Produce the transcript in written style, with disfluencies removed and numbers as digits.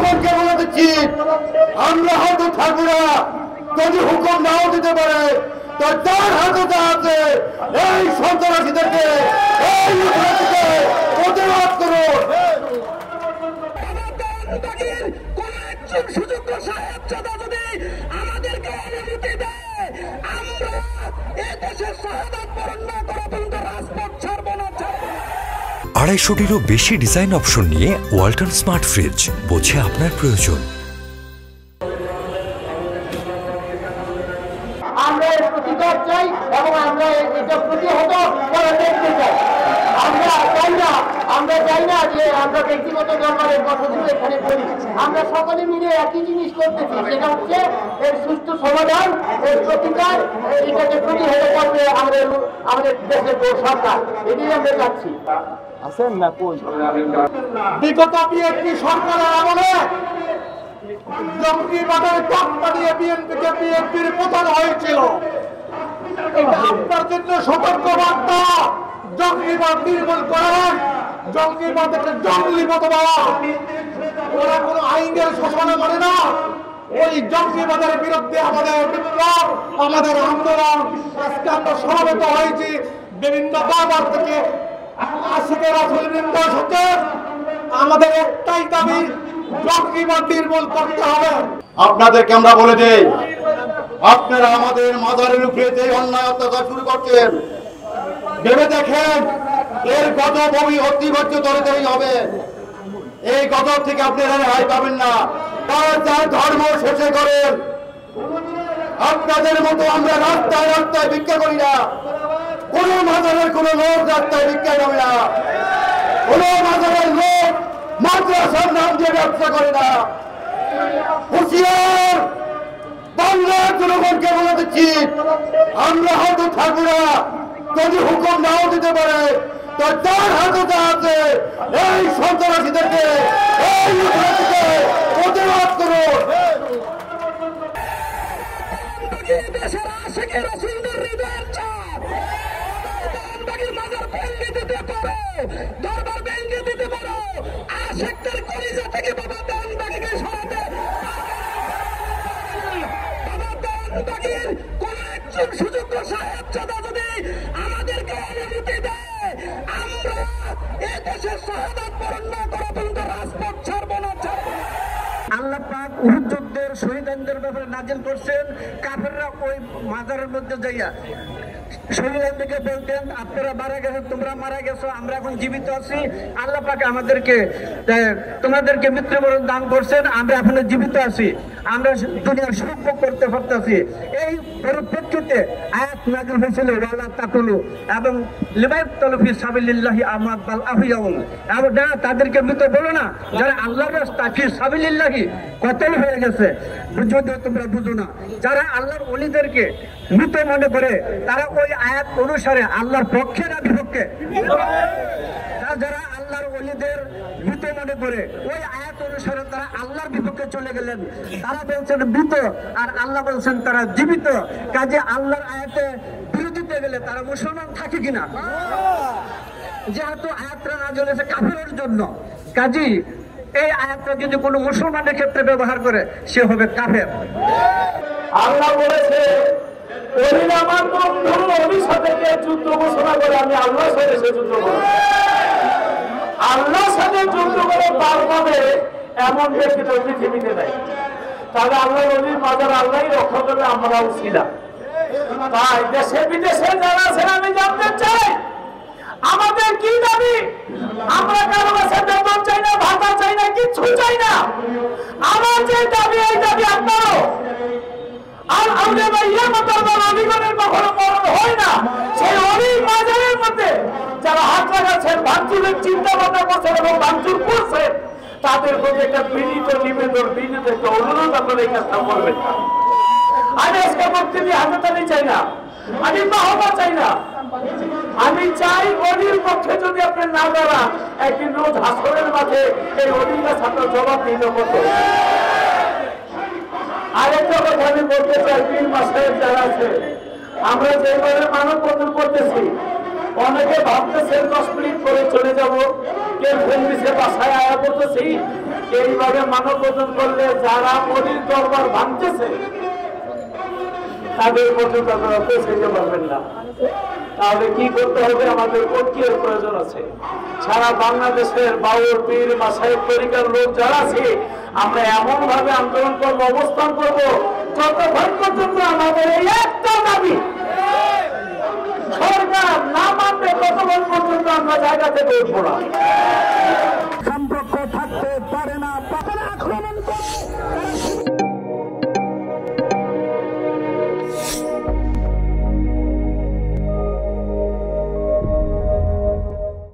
জনগণকে বলে দিচ্ছি, আমরা হয়তো থাকবো না, যদি হুকুম নাও দিতে পারে তার হাতে আছে এই সন্ত্রাসীদেরকে প্রতিবাদ করুন। আমাদেরকে অনুমতি দেয়, আমরা এদেশের শাহাদাত বরণ না করা পর্যন্ত রাজপথ ছাড়ব না। 250-টিরও বেশি ডিজাইন অপশন নিয়ে ওয়ালটন স্মার্ট ফ্রিজ, বোঝে আপনার প্রয়োজন। আমরা এর প্রতিকার চাই এবং আমরা এটা প্রতিহত করে দেখতে চাই। আমরা চাই না যে আমরা ব্যক্তিগত দরবারের কথা শুনে এখানে করি। আমরা সকলে মিলে একই জিনিস করতেছি, সেটা হচ্ছে এর সুষ্ঠু সমাধান, এর প্রতিকার, এটাকে প্রতিহত করবে আমাদের দেশের সরকার। এটাই আমরা চাচ্ছি। আছেন না কই? বিগত বিএনপি সরকারের আমলে জঙ্গিবাদের টপ্পা দিয়ে বিএনপির পতন হয়েছিল। এটা আপনার জন্য সতর্ক বার্তা, জঙ্গিবাদ নির্মূল করেন। জঙ্গিবাদ একটা জঙ্গলি মতবাদ, ওরা কোনো আইনের শাসনে মানে না। ওই জঙ্গিবাদের বিরুদ্ধে আমাদের বিপ্লব, আমাদের আন্দোলন। আজকে আমরা সমবেত হয়েছি বিভিন্ন দরবার থেকে। আশিকে রাসূলবৃন্দ সাথে আমাদের একটাই দাবি, জঙ্গিবাদ নির্মূল করতে হবে। আপনাদেরকে আমরা বলে দেই, আপনারা আমাদের মাজারের উপরে যে অন্যায় অত্যাচার শুরু করছেন, ভেবে দেখেন এর গজব অতিবর্য তরিতেই হবে। এই গজব থেকে আপনারা রেহাই পাবেন না। তার ধর্ম শেষে করেন। আপনাদের মতো আমরা রাস্তায় রাস্তায় ভিক্ষা করি না। কোন মাজারের কোন লোক রাস্তায় ভিক্ষা যাবে না। কোন মাজারের লোক মাদ্রাসার নাম দিয়ে ব্যবসা করে না। হুঁশিয়ার, বাংলার জনগণকে বলে দিচ্ছি, আমরা হয়তো থাকবো না, যদি হুকুম নাও দিতে পারে তার হাতে আছে এই সন্ত্রাসীদেরকে প্রতিবাদ করুন। দরবার ভেঙে দিতে পারো, আশেকদের কলিজা থেকে বাবা দানবাগিকে সরাতে কোন একজন সুযোগ্য সাহেব চাঁদা যদি আমাদেরকে অনুমতি দেয়, আমরা এদেশের শাহাদাত বরণ না করা পর্যন্ত রাজপথ ছাড়ব না। আল্লাহ পাক উহুদ যুদ্ধের শহীদদের ব্যাপারে নাজিল করছেন। কাফেররা ওই মাজারের মধ্যে যাইয়া শহীদদেরকে বলতেন, আপনারা মারা গেছেন, তোমরা মারা গেছো, আমরা এখন জীবিত আছি। আল্লাহ পাক আমাদেরকে তোমাদেরকে মৃত্যুবরণ দান করছেন, আমরা এখনো জীবিত আছি, আমরা দুনিয়ার সুখ ভোগ করতে পারতেছি। এই পরিপ্রেক্ষিতে আয়াত নাযিল হয়েছিল ওয়ালা তাকুলু এবং লিমায়াকতুলু ফি সাবিলিল্লাহি আমওয়াত বাল আহইয়াউন, এবং তাদেরকে মৃত বলো না যারা আল্লাহর রাস্তায় ফি সাবিলিল্লাহি কতল হয়ে গেছে। যদি তোমরা বুঝো না, যারা আল্লাহর ওলিদেরকে মৃত মনে করে তারা ওই আয়াত অনুসারে আল্লাহর পক্ষে না বিপক্ষে? যারা আল্লাহর ওলিদের মৃত মনে করে ওই আয়াত অনুসারে তারা আল্লাহর বিপক্ষে চলে গেলেন। তারা বলছেন মৃত আর আল্লাহ বলছেন তারা জীবিত। কাজে আল্লাহর আয়াতে বিরোধিতা গেলে তারা মুসলমান থাকে কিনা? যেহেতু আয়াতটা নাযিল হয়েছে কাফেরের জন্য, কাজী এই আয়াতটা যদি কোনো মুসলমানের ক্ষেত্রে ব্যবহার করে সে হবে কাফের। আল্লাহ বলেছে, আমার বন্ধু অলির সাথে যুদ্ধ ঘোষণা করে আমি আল্লাহর সাথে যুদ্ধ করব। আল্লাহর সাথে যুদ্ধ করে পার পাবে এমন ব্যক্তি তো পৃথিবীতে নাই। তাহলে আল্লাহ নবীর মাজার আল্লাহই রক্ষা করবে, আমরাও ছিলাম। তাই দেশে বিদেশে যারা আছেন আমি জানতে চাই আমাদের কি দাবি। আমরা কারো কাছে বেতন চাই না, ভাতা চাই না, কিচ্ছু চাই না। আমার যে দাবি এই দাবি আপনারও। আর আমাদের ভাইয়া মাতার অলিগণের কখনো মরণ হয় না। সেই অলি মাজারের মধ্যে যারা হাত লাগাচ্ছেন, ভাঙচুরের চিন্তা ভাবনা করছেন এবং ভাঙচুর করছেন, তাদের প্রতি একটা বিনীত নিবেদন, বিনীত একটা অনুরোধ আপনারা এই কাজটা করবেন না। আমি আজকে বক্তব্য হাতে তালি চাই না, আমি বাহবা চাই না। আমি চাই অলির পক্ষে যদি আপনি না দাঁড়ান, একদিন রোজ হাসরের মাঠে এই অলির কাছে আপনার জবাব দিতে হতো। আরেকটা কথা আমি বলতে চাই, 3 মাসের যারা আছে, আমরা যেভাবে মানব বন্ধন করতেছি, অনেকে ভাবতেছেন 10 মিনিট করে চলে যাব, কেউ ফোন দিচ্ছে বাসায় আয়া করতেছি, এইভাবে মানববন্ধন করলে যারা মোদীর দরবার ভাঙতেছে তাদের পর্যন্ত আপনারা পৌঁছাইতে পারবেন না। তাহলে কি করতে হবে? আমাদের ঐক্যের প্রয়োজন আছে। সারা বাংলাদেশের বাউল পীর মাশায়েখ তরিকার লোক যারা আছে, আমরা এমন ভাবে আন্দোলন করবো, অবস্থান করবো, যতক্ষণ পর্যন্ত আমাদের এই একটা দাবি সরকার না মানবে ততক্ষণ পর্যন্ত আমরা জায়গা থেকে উঠবো না।